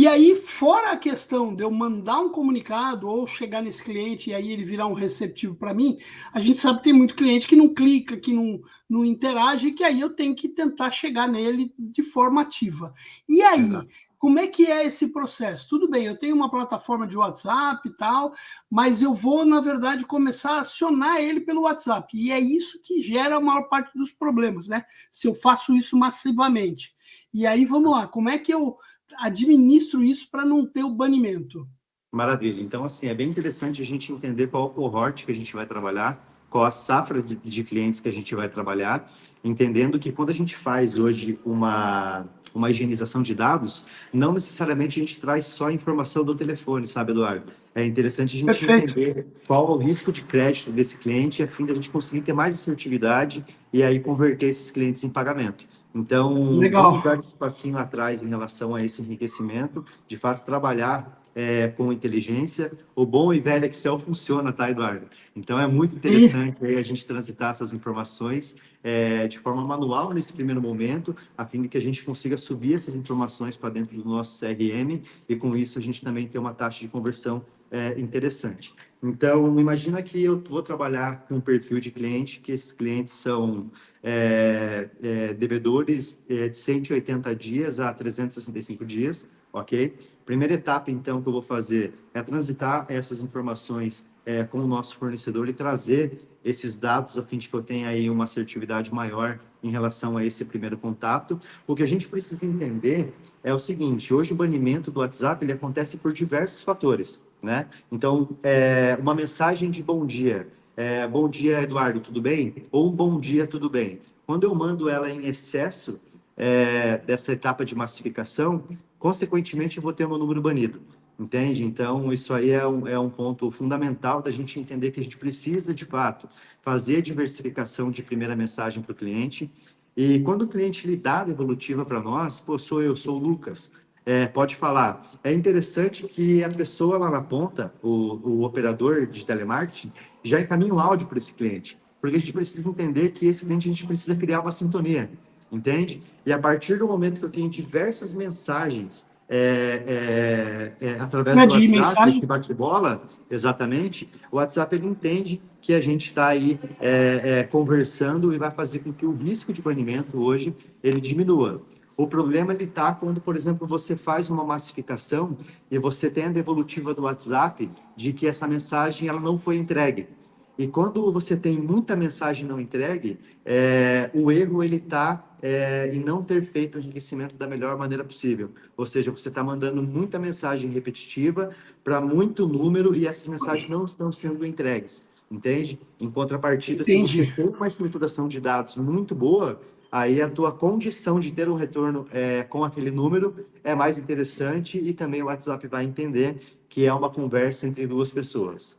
E aí, fora a questão de eu mandar um comunicado ou chegar nesse cliente e aí ele virar um receptivo para mim, a gente sabe que tem muito cliente que não clica, que não interage, que aí eu tenho que tentar chegar nele de forma ativa. E aí, Exato. como é que é esse processo? Tudo bem, eu tenho uma plataforma de WhatsApp e tal, mas eu vou, na verdade, começar a acionar ele pelo WhatsApp. E é isso que gera a maior parte dos problemas, né? Se eu faço isso massivamente. E aí, vamos lá, como é que eu administro isso para não ter o banimento? Maravilha. Então, assim, é bem interessante a gente entender qual o cohort que a gente vai trabalhar, qual a safra de clientes que a gente vai trabalhar, entendendo que quando a gente faz hoje uma higienização de dados, não necessariamente a gente traz só a informação do telefone, sabe, Eduardo? É interessante a gente Perfeito. entender qual é o risco de crédito desse cliente, a fim de a gente conseguir ter mais assertividade e aí converter esses clientes em pagamento. Então, vamos Legal. dar esse passinho atrás em relação a esse enriquecimento, de fato, trabalhar com inteligência. O bom e velho Excel funciona, tá, Eduardo? Então, é muito Sim. interessante aí a gente transitar essas informações de forma manual nesse primeiro momento, a fim de que a gente consiga subir essas informações para dentro do nosso CRM e, com isso, a gente também ter uma taxa de conversão interessante. Então, imagina que eu vou trabalhar com um perfil de cliente, que esses clientes são devedores de 180 dias a 365 dias, ok? Primeira etapa, então, que eu vou fazer é transitar essas informações com o nosso fornecedor e trazer esses dados a fim de que eu tenha aí uma assertividade maior em relação a esse primeiro contato. O que a gente precisa entender é o seguinte: hoje o banimento do WhatsApp ele acontece por diversos fatores, né? Então, uma mensagem de bom dia. Bom dia, Eduardo, tudo bem? Ou um bom dia, tudo bem? Quando eu mando ela em excesso dessa etapa de massificação, consequentemente eu vou ter o meu número banido, entende? Então, isso aí é um ponto fundamental da gente entender que a gente precisa, de fato, fazer a diversificação de primeira mensagem para o cliente. E quando o cliente lhe dá a devolutiva para nós, pô, sou o Lucas, pode falar. É interessante que a pessoa lá na ponta, o operador de telemarketing, já encaminha um áudio para esse cliente, porque a gente precisa entender que esse cliente a gente precisa criar uma sintonia, entende? E a partir do momento que eu tenho diversas mensagens através do Thread de WhatsApp, esse mensagem? bate-bola, exatamente, o WhatsApp ele entende que a gente está aí conversando e vai fazer com que o risco de banimento hoje ele diminua. O problema ele está quando, por exemplo, você faz uma massificação e você tem a devolutiva do WhatsApp de que essa mensagem ela não foi entregue. E quando você tem muita mensagem não entregue, o erro ele está em não ter feito o enriquecimento da melhor maneira possível. Ou seja, você está mandando muita mensagem repetitiva para muito número e essas mensagens não estão sendo entregues. Entende? Em contrapartida, se você Entendi. tem uma estruturação de dados muito boa, aí a tua condição de ter um retorno com aquele número é mais interessante e também o WhatsApp vai entender que é uma conversa entre duas pessoas.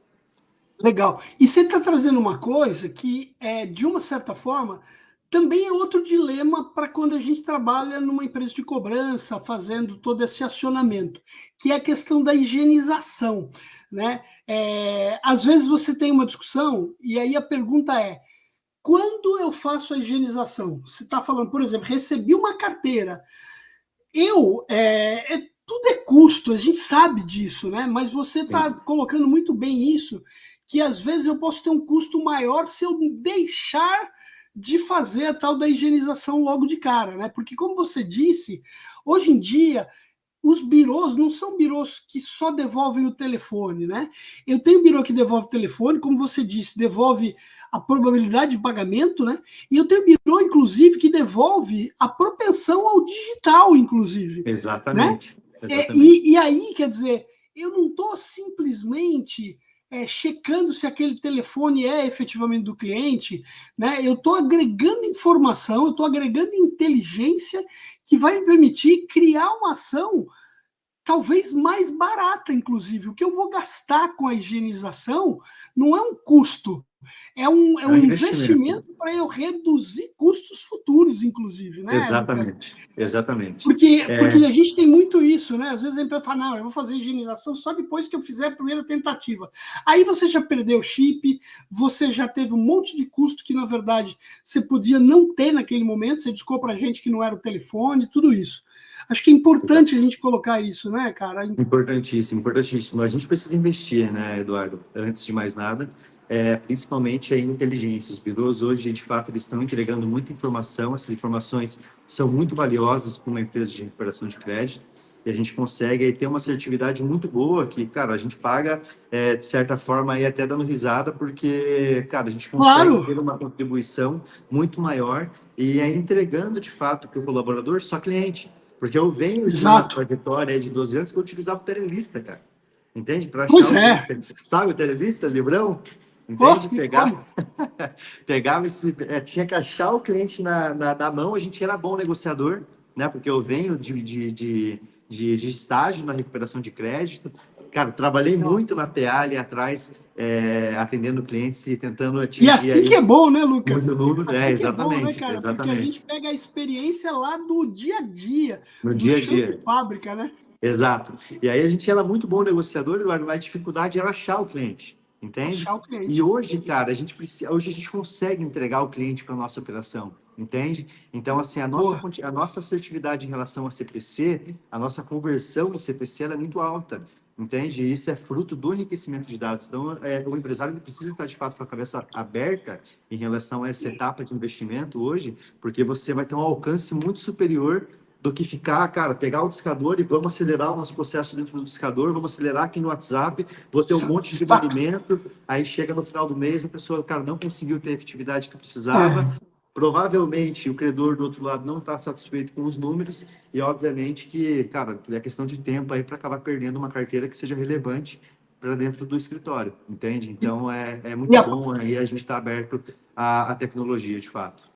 Legal. E você está trazendo uma coisa que, de uma certa forma, também é outro dilema para quando a gente trabalha numa empresa de cobrança, fazendo todo esse acionamento, que é a questão da higienização, né? Às vezes você tem uma discussão e aí a pergunta é: quando eu faço a higienização? Você está falando, por exemplo, recebi uma carteira. Tudo é custo, a gente sabe disso, né? Mas você está Sim. colocando muito bem isso, que às vezes eu posso ter um custo maior se eu deixar de fazer a tal da higienização logo de cara, né? Porque, como você disse, hoje em dia os birôs não são birôs que só devolvem o telefone, né? Eu tenho birô que devolve o telefone, como você disse, devolve a probabilidade de pagamento, né? E eu tenho birô, inclusive, que devolve a propensão ao digital, inclusive, né? Exatamente, exatamente. E aí, quer dizer, eu não estou simplesmente checando se aquele telefone é efetivamente do cliente, né? Eu estou agregando informação, eu estou agregando inteligência que vai me permitir criar uma ação talvez mais barata, inclusive. O que eu vou gastar com a higienização não é um custo, É É um um investimento. investimento para eu reduzir custos futuros, inclusive, né, Lucas? Exatamente, exatamente. Porque a gente tem muito isso, né? Às vezes a gente fala, não, eu vou fazer higienização só depois que eu fizer a primeira tentativa. Aí você já perdeu o chip, você já teve um monte de custo que, na verdade, você podia não ter naquele momento, você discou para a gente que não era o telefone, tudo isso. Acho que é importante a gente colocar isso, né, cara? Importantíssimo, importantíssimo. A gente precisa investir, né, Eduardo? Antes de mais nada, principalmente em inteligência. Os birôs hoje, de fato, eles estão entregando muita informação. Essas informações são muito valiosas para uma empresa de recuperação de crédito. E a gente consegue aí ter uma assertividade muito boa que, cara, a gente paga, de certa forma, aí até dando risada, porque, cara, a gente consegue Claro, ter uma contribuição muito maior e é entregando, de fato, para o colaborador só cliente. Porque eu venho de uma exato. trajetória de 12 anos que eu utilizava o Telelista, cara. Entende? Para achar Pois o é. cliente. Sabe o Telelista, livrão? Oh, Entende? e como? Pegava tinha que achar o cliente na mão, a gente era bom negociador, né? Porque eu venho de estágio na recuperação de crédito. Cara, trabalhei muito na TA ali atrás, atendendo clientes e tentando E atingir assim que aí é bom, né, muito Lucas? número. Assim que é bom, né, Exatamente, cara? Porque a gente exatamente. pega a experiência lá do dia a dia, No do dia a chão dia. de fábrica, né? Exato. E aí a gente era muito bom negociador, Eduardo, mas a dificuldade era achar o cliente, entende? Achar o E cliente. hoje, cara, hoje a gente consegue entregar o cliente para a nossa operação, entende? Então, assim, Boa. a nossa assertividade em relação a CPC, a nossa conversão no CPC, ela é muito alta, entende? E isso é fruto do enriquecimento de dados. Então, o empresário ele precisa estar, de fato, com a cabeça aberta em relação a essa etapa de investimento hoje, porque você vai ter um alcance muito superior do que ficar, cara, pegar o discador e vamos acelerar o nosso processo dentro do discador, vamos acelerar aqui no WhatsApp, vou ter um monte de Exato. banimento, aí chega no final do mês, a pessoa, cara, não conseguiu ter a efetividade que precisava, É. provavelmente o credor do outro lado não está satisfeito com os números, e obviamente que, cara, é questão de tempo aí para acabar perdendo uma carteira que seja relevante para dentro do escritório, entende? Então, é E muito a, bom aí a gente estar aberto à tecnologia, de fato.